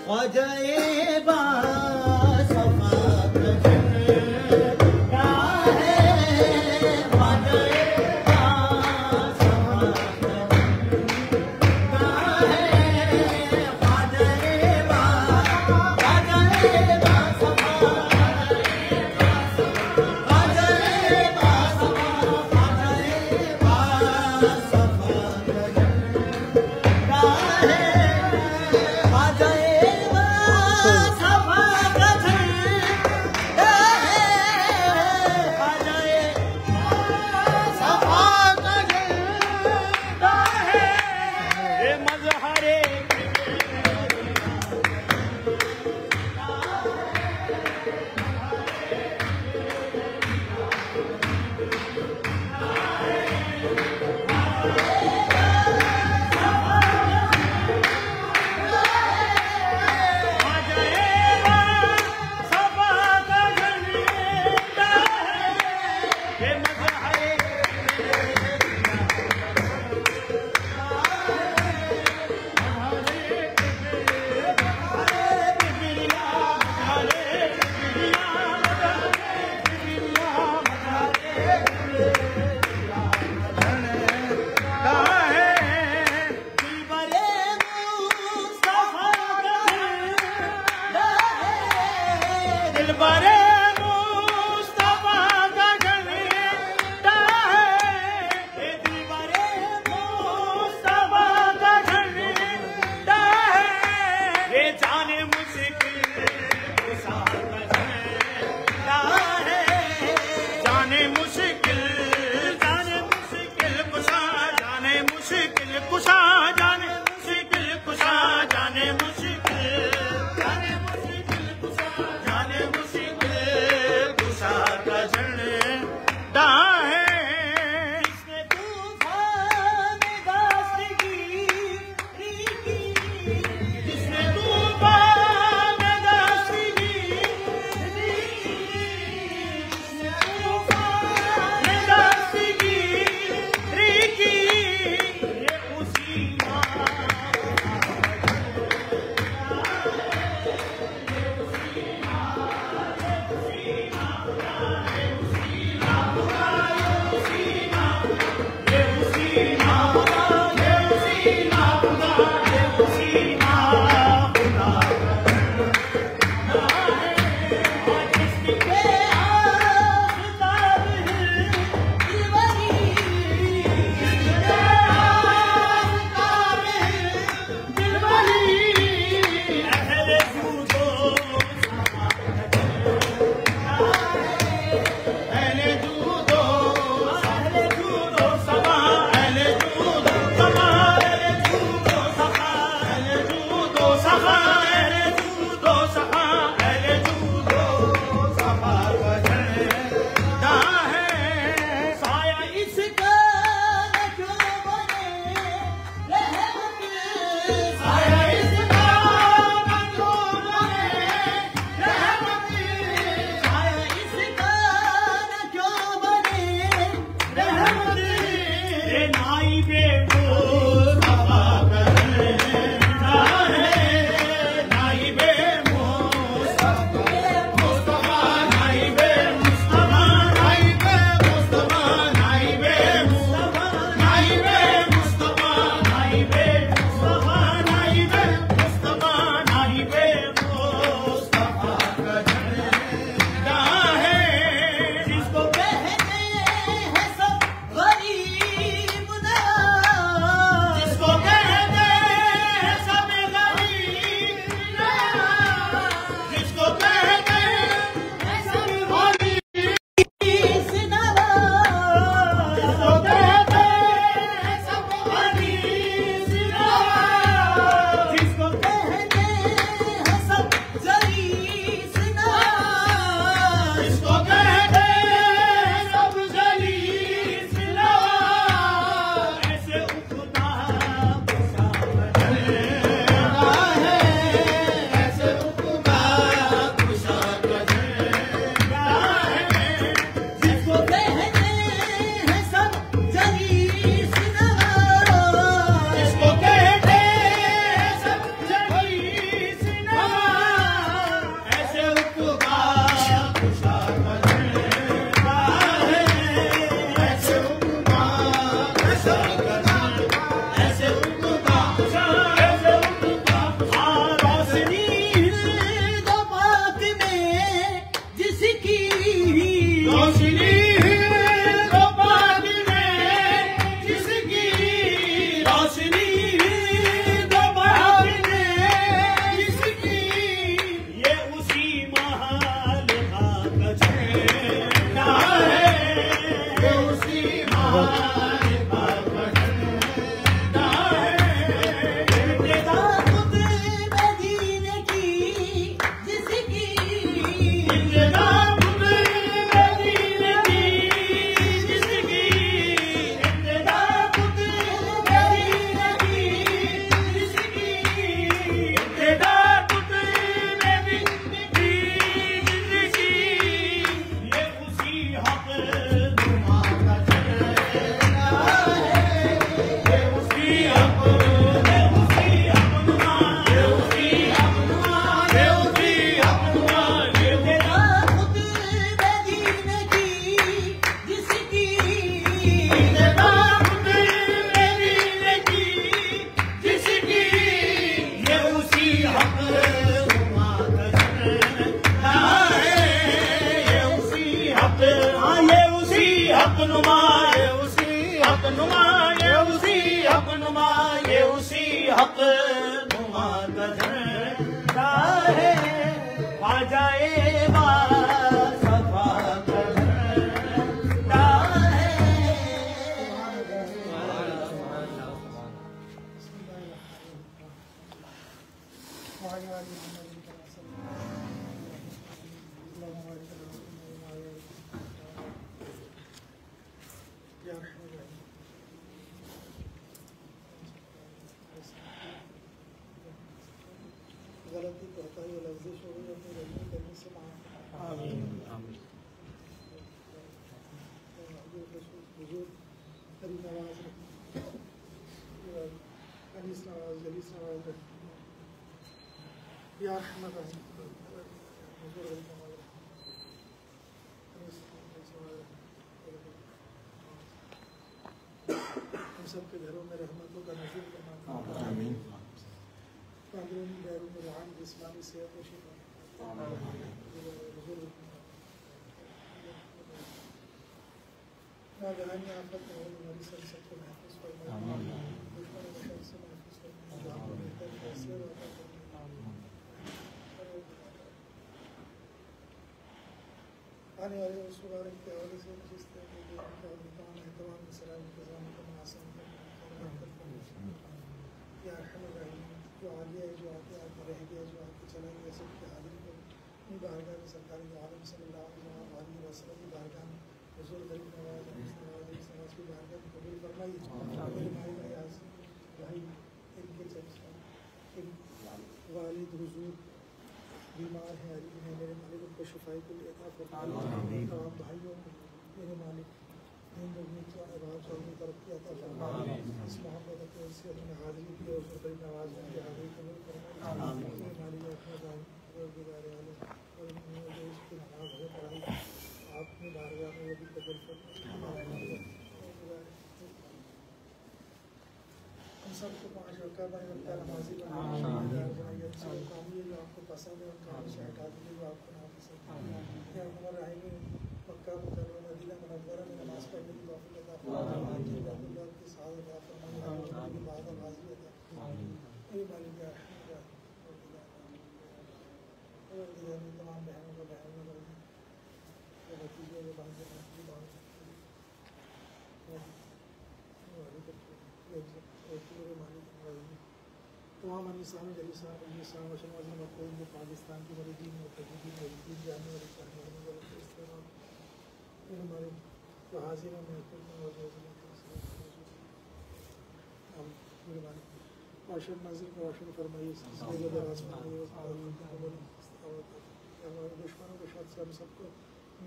सफा गलती करता है लफ्ज़िश हो गई अपनी गलती करने से माफ़ आमीन आमीन हुजूर हरी नवाज अनीस नवाज जलीस नवाज या रहमत हुजूर हरी नवाज अनीस नवाज हम सबके घरों में रहमतों का नज़ीर फरमा आमीन पादरों बैरों में रहम जिस्मानी सेहत व शिफा नागहानी आफत में हो हमारी सबको महफूज फरमाए दुश्मनों के शर से महफूज फरमाए जहाँ पर बेहतर फैसले वाक़ा फरमाए आने वाले उस मुबारक के हवाले से जिस तरह के लिए उनका तमाम एहतमाम सलाम इंतज़ाम करना आसान करना या रहमत जो आ गया है जो आके आके रह गया जो आके चला गया सबके हाजिरी को अपनी बारगाह में सरकारी आलम सल्लल्लाहु अलैहि वसल्लम की बारगाह में हुजूर गरीब नवाज समाज की बारगाह में कबूल फरमाइए मेरे भाई इनके चर्चा इन वालिद हुजूर बीमार हैं अली हैं मेरे मालिक उनको शफाई को अता फरमाइए तमाम भाइयों को मेरे मालिक इन लोगों की आवाज़ और तरक्की अता फरमाइए इस मोहब्बत की वजह से हमने हाजिरी की और उसको बड़ी नवाज में हाजिरी कबूल फरमाइए मेरे मालिक अपना दान और गुजारे वाले और इसकी नमाज है पढ़ाई आपने बारगाह में वो भी कबूल फरमाइए हम सबको 5 वक़्त बने वक़्त नमाजी बनाइए अच्छे काम ये जो आपको पसंद है उन कामों से हटा दीजिए जो आपको नापसंद है हमारे रहेंगे मक्का मुकर्रमा मदीना मुनव्वरा में नमाज पढ़ने की तौफीक अता फरमाइए बैतुल्लाह की सआदत अता फरमाइए की बाद हाज़िरी अता फरमाइए मालिक या और तमाम बहनों को भतीजों को तमाम अनिसान जलीसान पाकिस्तान की मरीदीन मरीदीन जाने वाली हमारे जो हाजिर हैं रोशन नज़र को रोशन फरमाइए हमारे दुश्मनों के शर से हम सबको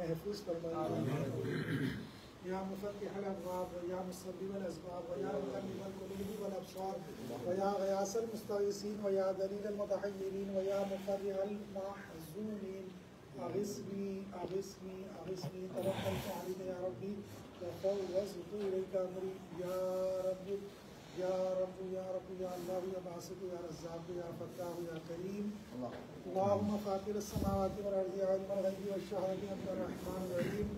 महफूज फरमाइए या मुफ़त्तिहल अबवाब व या मुसब्बिबल असबाब व या मुक़ल्लिबल क़ुलूब वल अबसार व या ग़यासल मुस्तग़ीसीन व या दलीलल मुतहय्यरीन व या मुफ़र्रिहल महज़ूनीन अग़िस्नी अग़िस्नी अग़िस्नी तवक्कलतु अलैका या रब्बी व फ़व्वज़्तु इलैका अमरी या रब्बी या रब्बी या रब्बी या अल्लाह या बासित या रज़्ज़ाक़ या फ़त्ताह या करीम अल्लाहुम्मा फ़ातिरस समावाति वल अर्ज़ि आलिमल ग़ैबि वश्शहादति अंतर रहमानुर रहीम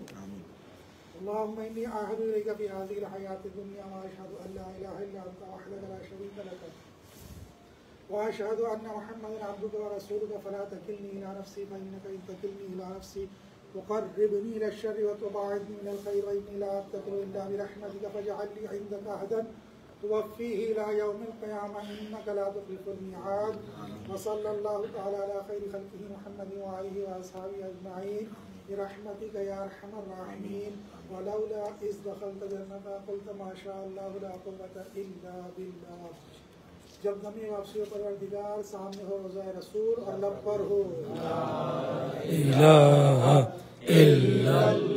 अल्लाहुम्मा इन्नी अअूज़ु बिका फ़ी हाज़िहिल हयातिद दुनिया व अशहदु अन ला इलाहा इल्ला अंता वहदका ला शरीका लक व अशहदु अन्ना मुहम्मदन अब्दुका व रसूलुका फला तकिलनी इला नफ्सी फ़इन्नका इन तकिलनी इला नफ्सी वक़र्रिबनी इला श्शर्रि व तुबअदनी मिनल ख़ैरि व इन्नी ला अक़्तदिरु इल्ला बिरहमतिका फ़जअल ली इंदका अहदन तुवफ़्फ़ीहि इला यौमिल क़ियामह इन्नका ला तुख़्लिफ़ुल मिआद व सल्लल्लाहु तआला अला ख़ैरि ख़ल्क़िहि मुहम्मदिन व आलिहि व अस्हाबिहि अजमईन बिरहमतिका या अरहमर राहिमीन वलौला इज़ दख़लत जन्नता क़ुल्त मा शा अल्लाहु ला क़ुव्वता इल्ला बिल्लाह। जब दमे वापसी हो परवरदिगार सामने हो रोज़ा रसूल और लब पर हो ला इलाहा इल्लल्लाह।